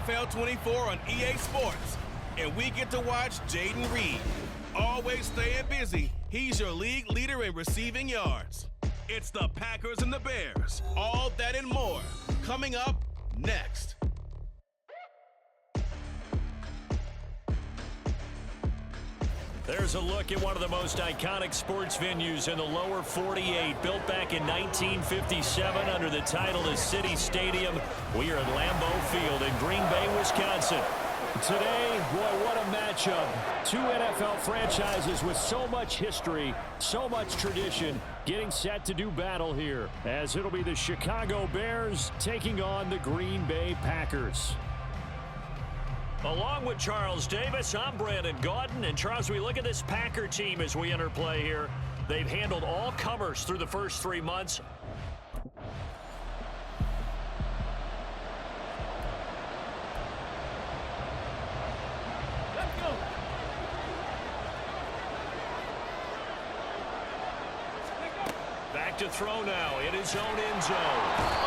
NFL 24 on EA Sports, and we get to watch Jaden Reed. Always staying busy, he's your league leader in receiving yards. It's the Packers and the Bears. All that and more coming up next. There's a look at one of the most iconic sports venues in the lower 48, built back in 1957 under the title of City Stadium. We are at Lambeau Field in Green Bay, Wisconsin. Today, boy, what a matchup. Two NFL franchises with so much history, so much tradition, getting set to do battle here, as it'll be the Chicago Bears taking on the Green Bay Packers. Along with Charles Davis, I'm Brandon Gaudin. And Charles, we look at this Packer team as we enter play here. They've handled all comers through the first 3 months. Let's go. Back to throw now in his own end zone.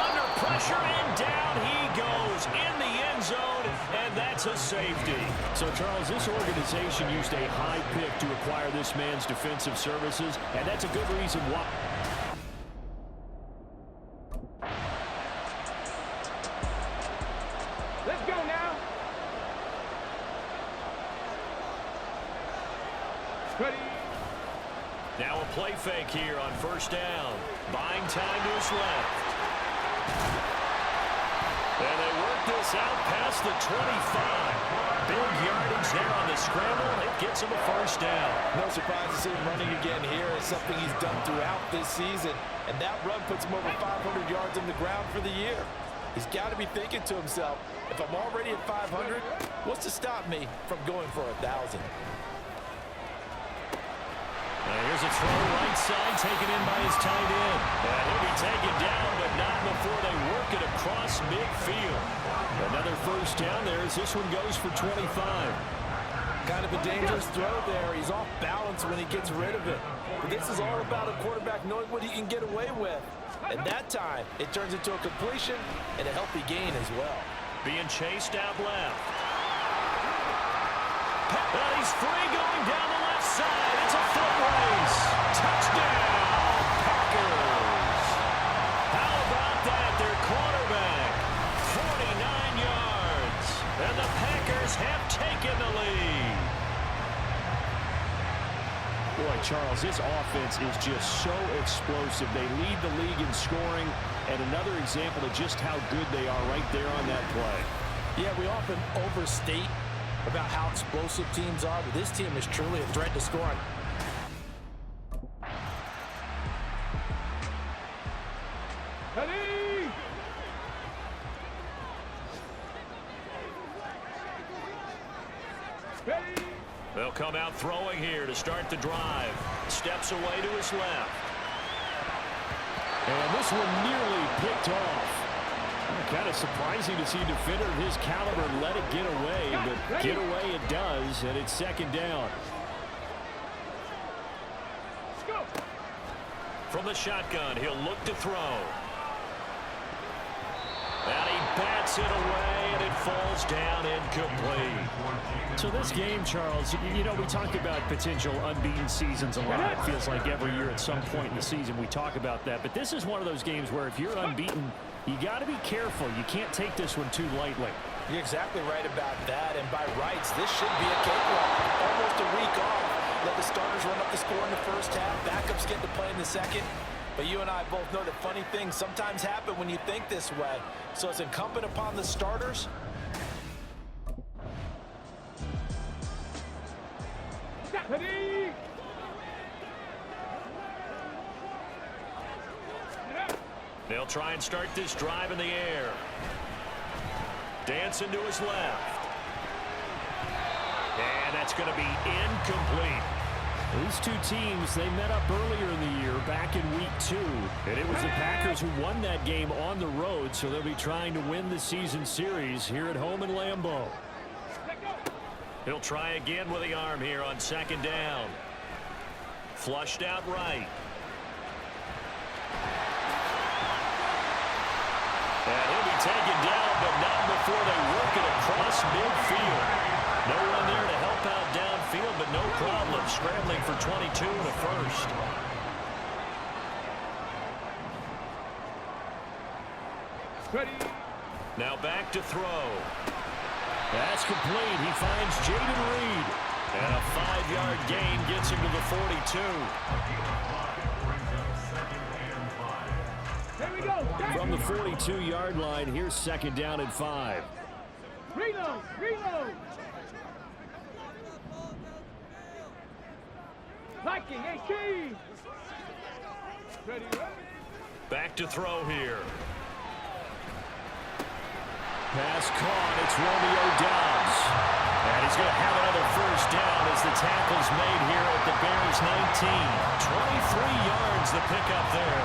Under pressure and down he goes in the end zone, and that's a safety. So, Charles, this organization used a high pick to acquire this man's defensive services, and that's a good reason why. Let's go now. Ready. Now a play fake here on first down. Buying time to his left. And they work this out past the 25. Big yardage there on the scramble. It gets him a first down. No surprise to see him running again here. It's something he's done throughout this season. And that run puts him over 500 yards on the ground for the year. He's got to be thinking to himself, if I'm already at 500, what's to stop me from going for 1,000? Here's a throw right side taken in by his tight end. And he'll be taken down, but not before they work it across midfield. Another first down there as this one goes for 25. Kind of a dangerous throw there. He's off balance when he gets rid of it. But this is all about a quarterback knowing what he can get away with. And that time, it turns into a completion and a healthy gain as well. Being chased out left. Well, he's free going down the left side. It's a foot race. Touchdown, Packers. How about that? Their quarterback, 49 yards. And the Packers have taken the lead. Boy, Charles, this offense is just so explosive. They lead the league in scoring, and another example of just how good they are right there on that play. Yeah, we often overstate about how explosive teams are, but this team is truly a threat to score. Ready. Ready. They'll come out throwing here to start the drive. Steps away to his left. And this one nearly picked off. Kind of surprising to see a defender of his caliber let it get away, but get away it does, and it's second down. Let's go. From the shotgun, he'll look to throw. And he bats it away, and it falls down incomplete. So this game, Charles, you know, we talk about potential unbeaten seasons a lot. It feels like every year at some point in the season we talk about that. But this is one of those games where if you're unbeaten, you got to be careful. You can't take this one too lightly. You're exactly right about that, and by rights, this should be a cakewalk. Almost a week off. Let the starters run up the score in the first half. Backups get to play in the second. But you and I both know that funny things sometimes happen when you think this way. So it's incumbent upon the starters. Ready. They'll try and start this drive in the air. Dancing to his left. And that's going to be incomplete. These two teams, they met up earlier in the year, back in week 2. And it was the Packers who won that game on the road, so they'll be trying to win the season series here at home in Lambeau. He'll try again with the arm here on second down. Flushed out right. And he'll be taken down, but not before they work it across for 22 and a first. Ready. Now back to throw. That's complete. He finds Jaden Reed. And a 5-yard gain gets him to the 42. Here we go. From the 42-yard line, here's 2nd down and 5. Reload. Reload. Liking a key. Ready. Back to throw here. Pass caught. It's Romeo Doubs. And he's going to have another first down as the tackle's made here at the Bears 19. 23 yards the pickup there.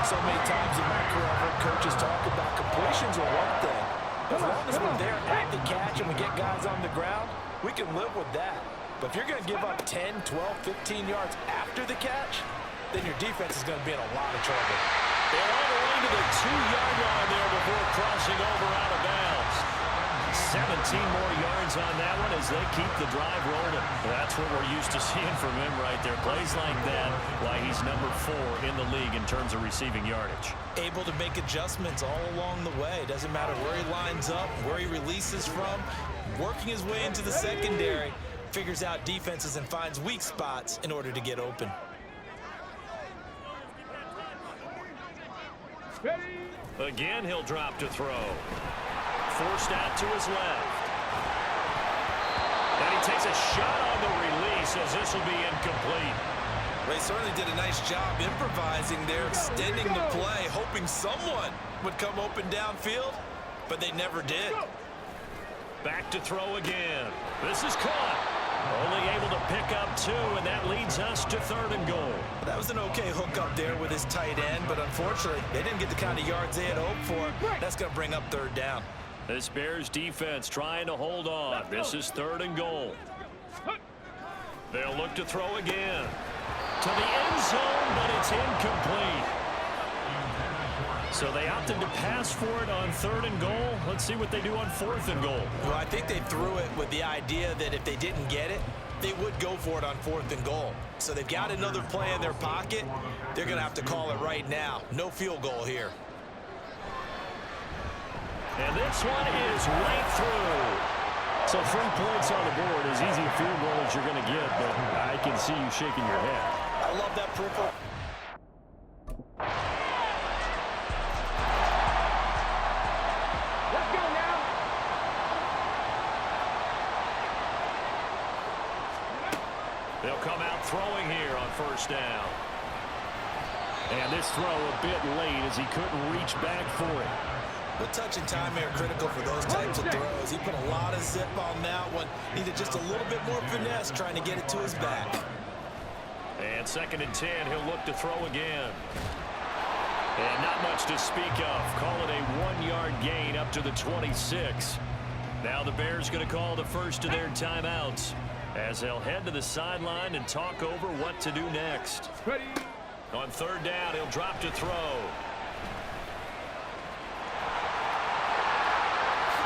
So many times in my career, I've heard coaches talk about completions are one thing. As long as we're there at the catch and we get guys on the ground, we can live with that. But if you're going to give up 10, 12, 15 yards after the catch, then your defense is going to be in a lot of trouble. They're all the way to the 2-yard line there before crossing over out of bounds. 17 more yards on that one as they keep the drive rolling. That's what we're used to seeing from him right there. Plays like that, why he's number 4 in the league in terms of receiving yardage. Able to make adjustments all along the way. Doesn't matter where he lines up, where he releases from. Working his way into the secondary. Figures out defenses and finds weak spots in order to get open. Ready. Again, he'll drop to throw. Forced out to his left. And he takes a shot on the release as this will be incomplete. They certainly did a nice job improvising there, extending the play, hoping someone would come open downfield, but they never did. Back to throw again. This is caught. Only able to pick up 2, and that leads us to 3rd and goal. That was an okay hook up there with his tight end, but unfortunately, they didn't get the kind of yards they had hoped for. That's going to bring up 3rd down. This Bears defense trying to hold on. This is 3rd and goal. They'll look to throw again. To the end zone, but it's incomplete. So they opted to pass for it on 3rd and goal. Let's see what they do on 4th and goal. Well, I think they threw it with the idea that if they didn't get it, they would go for it on 4th and goal. So they've got another play in their pocket. They're going to have to call it right now. No field goal here. And this one is right through. So 3 points on the board, as easy a field goal as you're going to get, but I can see you shaking your head. I love that proof of... Let's go now. They'll come out throwing here on 1st down. And this throw a bit late as he couldn't reach back for it. The touch and time are critical for those types of throws. He put a lot of zip on that one. Needed just a little bit more finesse trying to get it to his back. And 2nd and 10, he'll look to throw again. And not much to speak of. Call it a 1-yard gain up to the 26. Now the Bears going to call the first of their timeouts as they'll head to the sideline and talk over what to do next. Ready. On 3rd down, he'll drop to throw.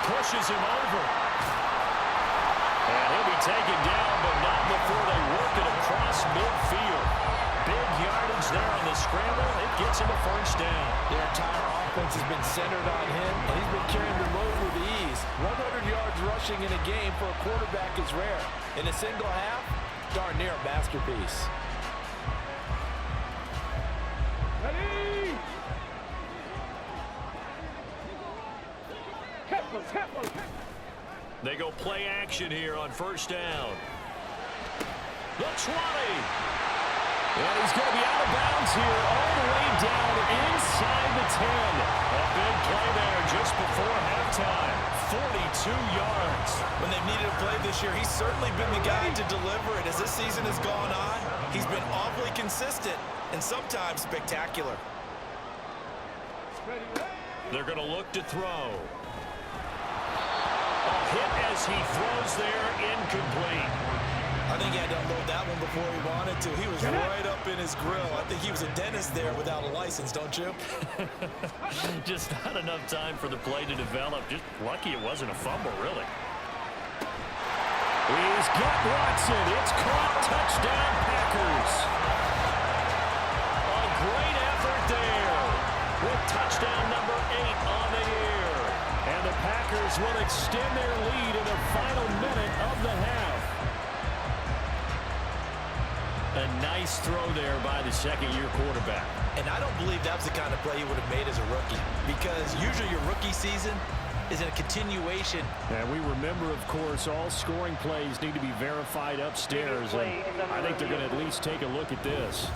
Pushes him over. And he'll be taken down, but not before they work it across midfield. Big yardage there on the scramble. It gets him a 1st down. Their entire offense has been centered on him, and he's been carrying the load with ease. 100 yards rushing in a game for a quarterback is rare. In a single half, darn near a masterpiece. Ready. Careful. They go play action here on 1st down. The 20. And he's going to be out of bounds here all the way down inside the 10. A big play there just before halftime. 42 yards. When they've needed a play this year, he's certainly been the guy to deliver it. As this season has gone on, he's been awfully consistent and sometimes spectacular. They're going to look to throw. A hit as he throws there, incomplete. I think he had to unload that one before he wanted to. He was right up in his grill. I think he was a dentist there without a license, don't you? Just not enough time for the play to develop. Just lucky it wasn't a fumble, really. He's got Watson. It's caught. Touchdown, Packers. A great effort there with touchdown number 8 on the year. And the Packers will extend their lead in the final minute of the half. A nice throw there by the second-year quarterback. And I don't believe that was the kind of play he would have made as a rookie, because usually your rookie season is in a continuation. And we remember, of course, all scoring plays need to be verified upstairs. And I think they're going to at least take a look at this.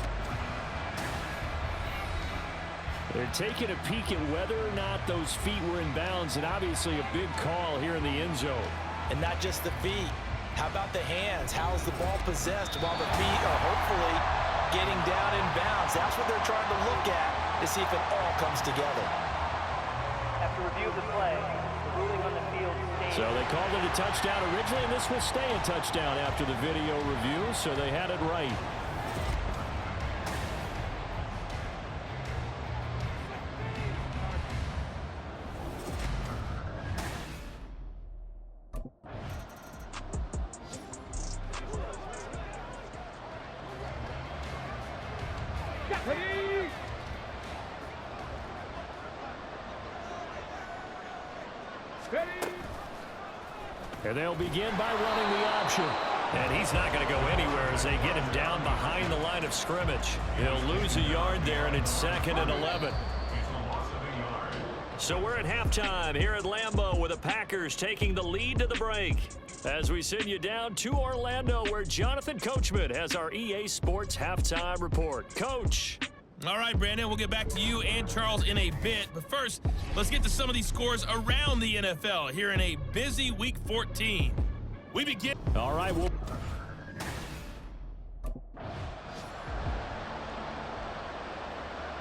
They're taking a peek at whether or not those feet were in bounds, and obviously a big call here in the end zone. And not just the feet. How about the hands? How is the ball possessed while the feet are hopefully getting down in bounds? That's what they're trying to look at to see if it all comes together. After review of the play, the ruling on the field stands. So they called it a touchdown originally, and this will stay a touchdown after the video review, so they had it right. Ready? Ready? And they'll begin by running the option. And he's not going to go anywhere as they get him down behind the line of scrimmage. He'll lose a yard there, and it's 2nd and 11. So we're at halftime here at Lambeau with the Packers taking the lead to the break. As we send you down to Orlando, where Jonathan Coachman has our EA Sports halftime report. Coach. All right, Brandon, we'll get back to you and Charles in a bit. But first, let's get to some of these scores around the NFL here in a busy Week 14. We begin. All right, we'll...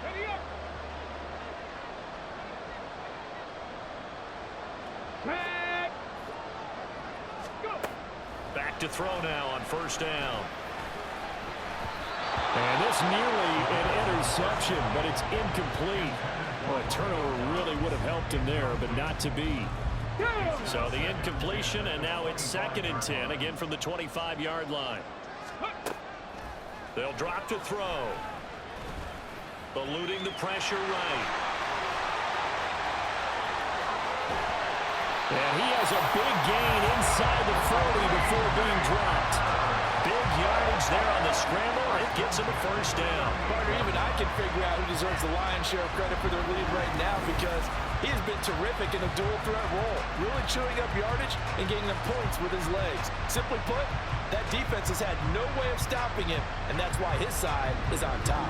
Ready up. Set. Go. Back to throw now on first down. And this nearly an interception, but it's incomplete. Well, a turnover really would have helped him there, but not to be. So the incompletion, and now it's 2nd and 10, again from the 25-yard line. They'll drop to throw. Eluding the pressure right. And he has a big gain inside the 40 before being dropped. Big yardage there on the scramble. It gets him a first down. Partner, even I can figure out who deserves the lion's share of credit for their lead right now, because he has been terrific in a dual threat role, really chewing up yardage and getting them points with his legs. Simply put, that defense has had no way of stopping him, and that's why his side is on top.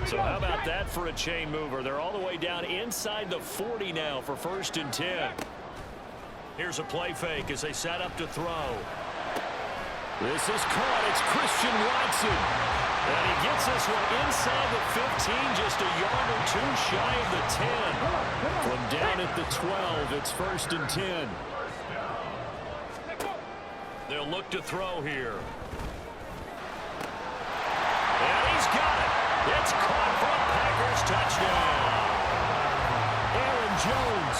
So how about that for a chain mover? They're all the way down inside the 40 now for 1st and 10. Here's a play fake as they set up to throw. This is caught. It's Christian Watson. And he gets this one inside the 15, just a yard or two shy of the 10. From down at the 12, it's 1st and 10. They'll look to throw here. And he's got it. It's caught for a Packers touchdown. Aaron Jones,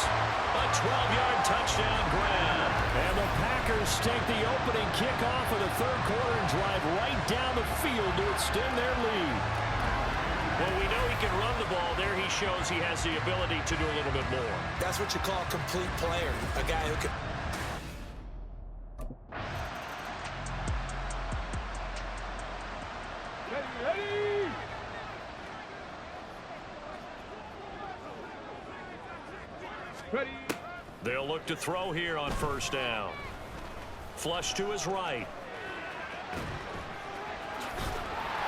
a 12-yard touchdown grab. And the Packers take the opening kickoff of the 3rd quarter and drive right down the field to extend their lead. Well, we know he can run the ball. There he shows he has the ability to do a little bit more. That's what you call a complete player, a guy who can... Ready. Ready. They'll look to throw here on first down. Flush to his right.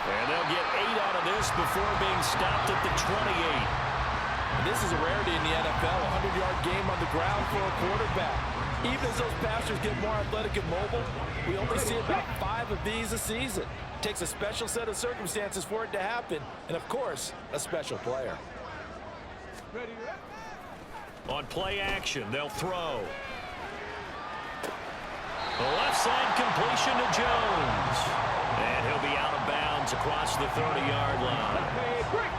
And they'll get 8 out of this before being stopped at the 28. This is a rarity in the NFL, a 100-yard game on the ground for a quarterback. Even as those passers get more athletic and mobile, we only see about 5 of these a season. It takes a special set of circumstances for it to happen, and of course, a special player. Ready. On play action, they'll throw. The left side completion to Jones. And he'll be out of bounds across the 30-yard line.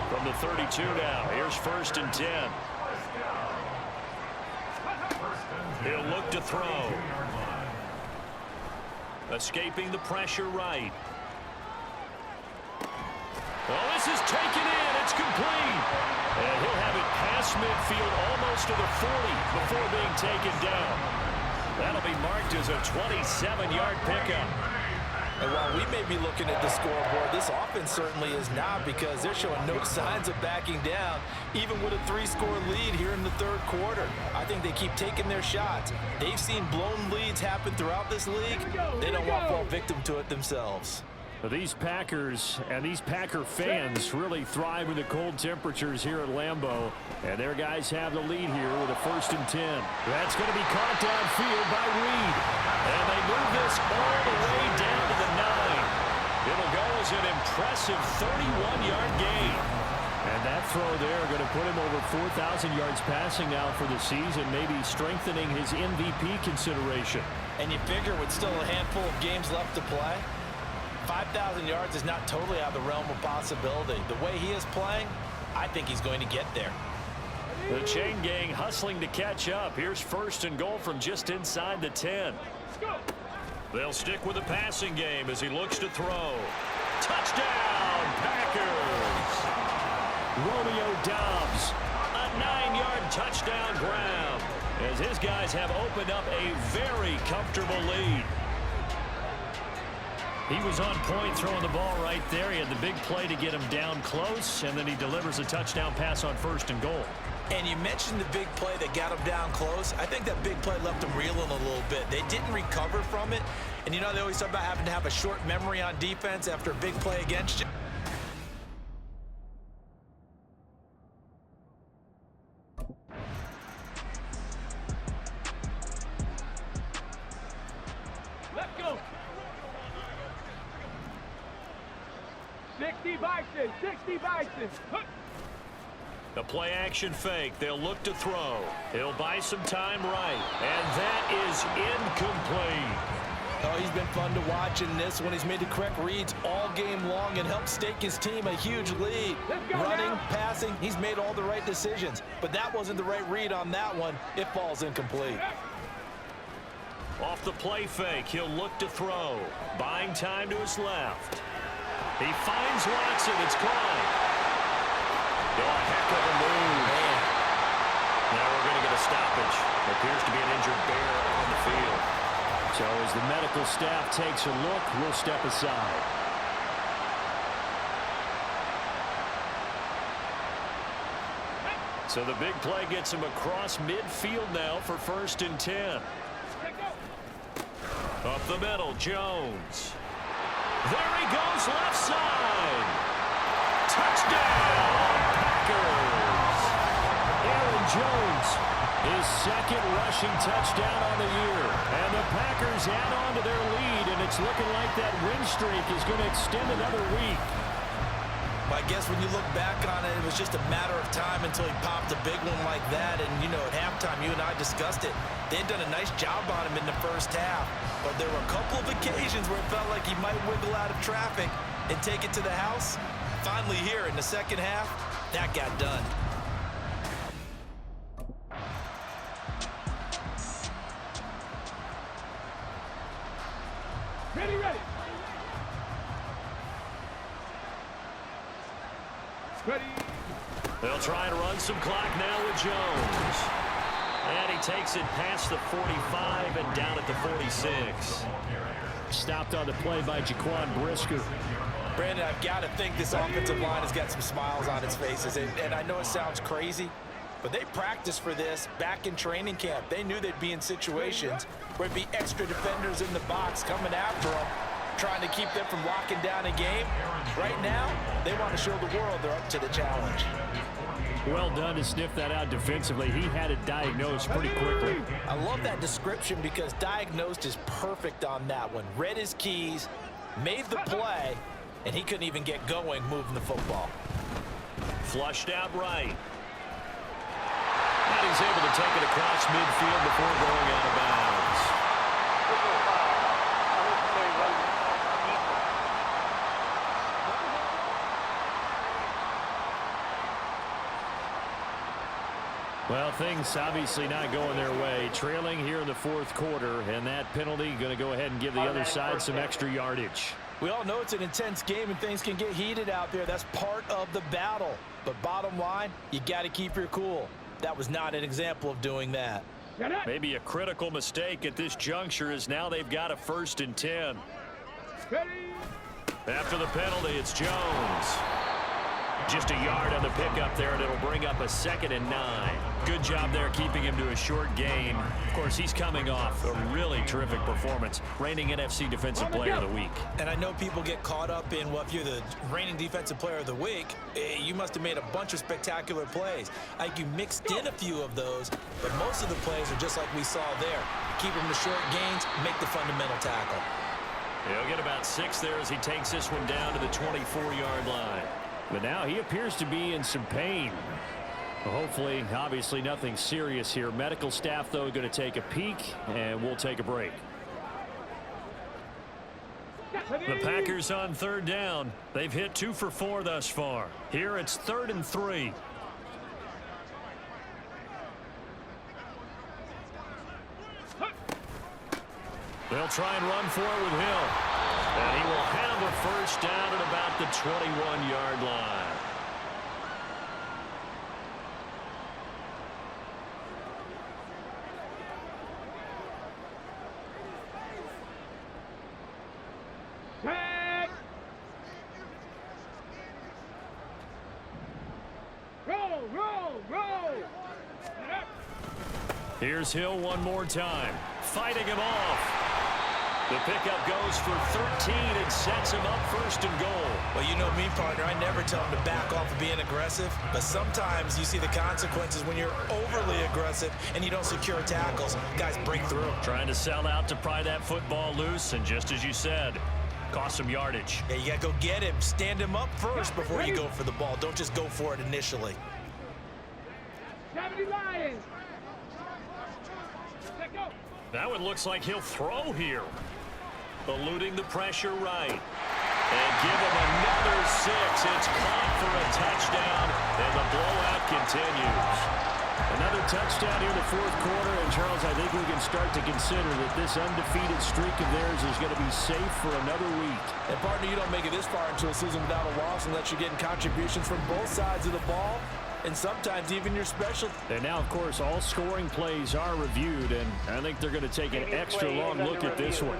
From the 32 now, here's 1st and 10. He'll look to throw. Escaping the pressure right. Well, this is taken in. It's complete. And he'll have it past midfield almost to the 40 before being taken down. That'll be marked as a 27-yard pickup. And while we may be looking at the scoreboard, this offense certainly is not, because they're showing no signs of backing down, even with a 3-score lead here in the third quarter. I think they keep taking their shots. They've seen blown leads happen throughout this league. They don't want to fall victim to it themselves. These Packers and these Packer fans really thrive in the cold temperatures here at Lambeau. And their guys have the lead here with a 1st and 10. That's going to be caught downfield by Reed. And they move this all the way down to the 9. It'll go as an impressive 31-yard gain. And that throw there going to put him over 4,000 yards passing now for the season, maybe strengthening his MVP consideration. And you figure with still a handful of games left to play, 5,000 yards is not totally out of the realm of possibility. The way he is playing, I think he's going to get there. The chain gang hustling to catch up. Here's 1st and goal from just inside the 10. They'll stick with the passing game as he looks to throw. Touchdown, Packers! Romeo Doubs, a 9-yard touchdown grab, as his guys have opened up a very comfortable lead. He was on point throwing the ball right there. He had the big play to get him down close, and then he delivers a touchdown pass on 1st and goal. And you mentioned the big play that got him down close. I think that big play left him reeling a little bit. They didn't recover from it. And you know, they always talk about having to have a short memory on defense after a big play against you. Let's go. 60 Bison, 60 Bison. The play action fake. They'll look to throw. He'll buy some time right. And that is incomplete. Oh, he's been fun to watch in this one. He's made the correct reads all game long and helped stake his team a huge lead. Running, passing, he's made all the right decisions. But that wasn't the right read on that one. It falls incomplete. Off the play fake, he'll look to throw. Buying time to his left. He finds Watson. It's caught. Oh, a heck of a move. Man. Now we're going to get a stoppage. There appears to be an injured bear on the field. So as the medical staff takes a look, we'll step aside. So the big play gets him across midfield now for 1st and 10. Up the middle, Jones. There he goes, left side. Touchdown, Packers. Aaron Jones, his 2nd rushing touchdown on the year. And the Packers add on to their lead, and it's looking like that win streak is going to extend another week. I guess when you look back on it, it was just a matter of time until he popped a big one like that. And, you know, at halftime, you and I discussed it. They had done a nice job on him in the first half. But there were a couple of occasions where it felt like he might wiggle out of traffic and take it to the house. Finally here in the second half, that got done. Ready, ready. Ready. They'll try and run some clock now with Jones. And he takes it past the 45 and down at the 46. Stopped on the play by Jaquan Brisker. Brandon, I've got to think this offensive line has got some smiles on its faces. And I know it sounds crazy, but they practiced for this back in training camp. They knew they'd be in situations where it'd be extra defenders in the box coming after them, trying to keep them from locking down a game. Right now, they want to show the world they're up to the challenge. Well done to sniff that out defensively. He had it diagnosed pretty quickly. I love that description because diagnosed is perfect on that one. Read his keys, made the play, and he couldn't even get going moving the football. Flushed out right. And he's able to take it across midfield before going out of bounds. Well, things obviously not going their way. Trailing here in the fourth quarter, and that penalty going to go ahead and give the other side some extra yardage. We all know it's an intense game and things can get heated out there. That's part of the battle. But bottom line, you got to keep your cool. That was not an example of doing that. Maybe a critical mistake at this juncture is now they've got a 1st and 10. Ready. After the penalty, it's Jones. Just a yard on the pickup there, and it'll bring up a 2nd and 9. Good job there keeping him to a short gain. Of course, he's coming off a really terrific performance, reigning NFC Defensive Player of the Week. And I know people get caught up in, well, if you're the reigning Defensive Player of the Week, you must have made a bunch of spectacular plays. I think you mixed in a few of those, but most of the plays are just like we saw there. Keep them to short gains, make the fundamental tackle. He'll get about 6 there as he takes this one down to the 24-yard line. But now he appears to be in some pain. Hopefully, obviously nothing serious here. Medical staff, though, going to take a peek, and we'll take a break. The Packers on 3rd down. They've hit 2 for 4 thus far. Here it's 3rd and 3. They'll try and run for it with Hill. And he will have a 1st down at about the 21-yard line. Tag. Roll. Here's Hill one more time. Fighting him off. The pickup goes for 13 and sets him up 1st and goal. Well, you know me, partner. I never tell him to back off of being aggressive, but sometimes you see the consequences when you're overly aggressive and you don't secure tackles. Guys break through. Trying to sell out to pry that football loose, and just as you said, cost some yardage. Yeah, you got to go get him. Stand him up first before you go for the ball. Don't just go for it initially. 70 Lions. Let go. That one looks like he'll throw here. Eluding the pressure right. And give him another 6. It's caught for a touchdown, and the blowout continues. Another touchdown here in the fourth quarter, and Charles, I think we can start to consider that this undefeated streak of theirs is going to be safe for another week. And partner, you don't make it this far into a season without a loss unless you're getting contributions from both sides of the ball, and sometimes even your special. And now, of course, all scoring plays are reviewed, and I think they're going to take an extra long look at this one.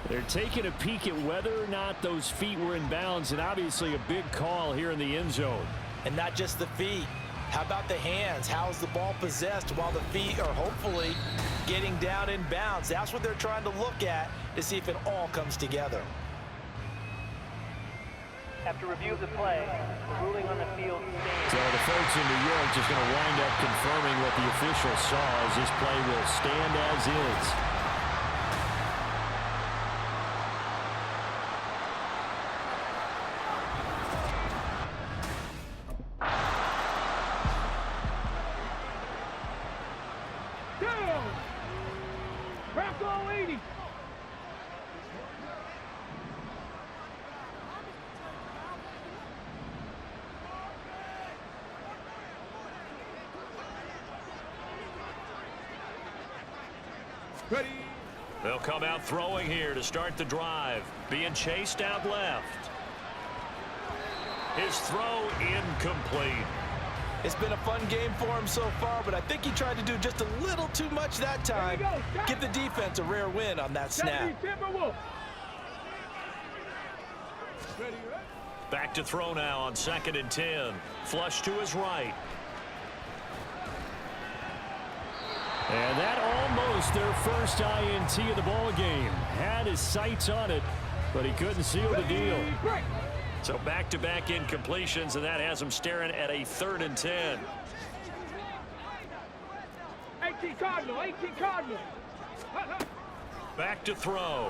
They're taking a peek at whether or not those feet were in bounds, and obviously a big call here in the end zone. And not just the feet. How about the hands? How's the ball possessed while the feet are hopefully getting down in bounds? That's what they're trying to look at to see if it all comes together. After review of the play, the ruling on the field stands. So the folks in New York just going to wind up confirming what the officials saw as this play will stand as is. Down. Bracco 80. Ready. They'll come out throwing here to start the drive. Being chased out left. His throw incomplete. It's been a fun game for him so far, but I think he tried to do just a little too much that time. Give the defense a rare win on that snap. Back to throw now on 2nd and 10. Flush to his right. And that almost their first INT of the ball game. Had his sights on it, but he couldn't seal the deal. So back-to-back incompletions, and that has him staring at a 3rd and 10. 18 Cardinal, 18 Cardinal. Back to throw.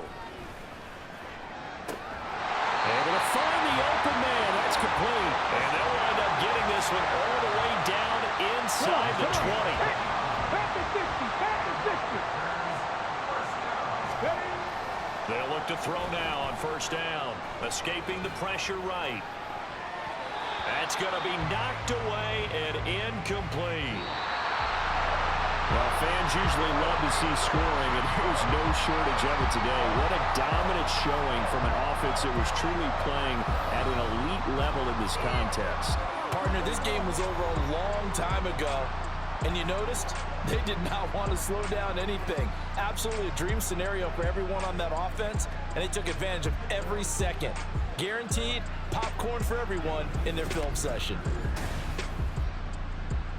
Able to find the open man. That's complete. And they'll wind up getting this one all the way down inside the 20. Back to 60, back to 60. They'll look to throw now on 1st down. Escaping the pressure right. That's going to be knocked away and incomplete. Well, fans usually love to see scoring, and there was no shortage of it today. What a dominant showing from an offense that was truly playing at an elite level in this contest. Partner, this game was over a long time ago, and you noticed they did not want to slow down anything. Absolutely a dream scenario for everyone on that offense, and they took advantage of every second. Guaranteed popcorn for everyone in their film session.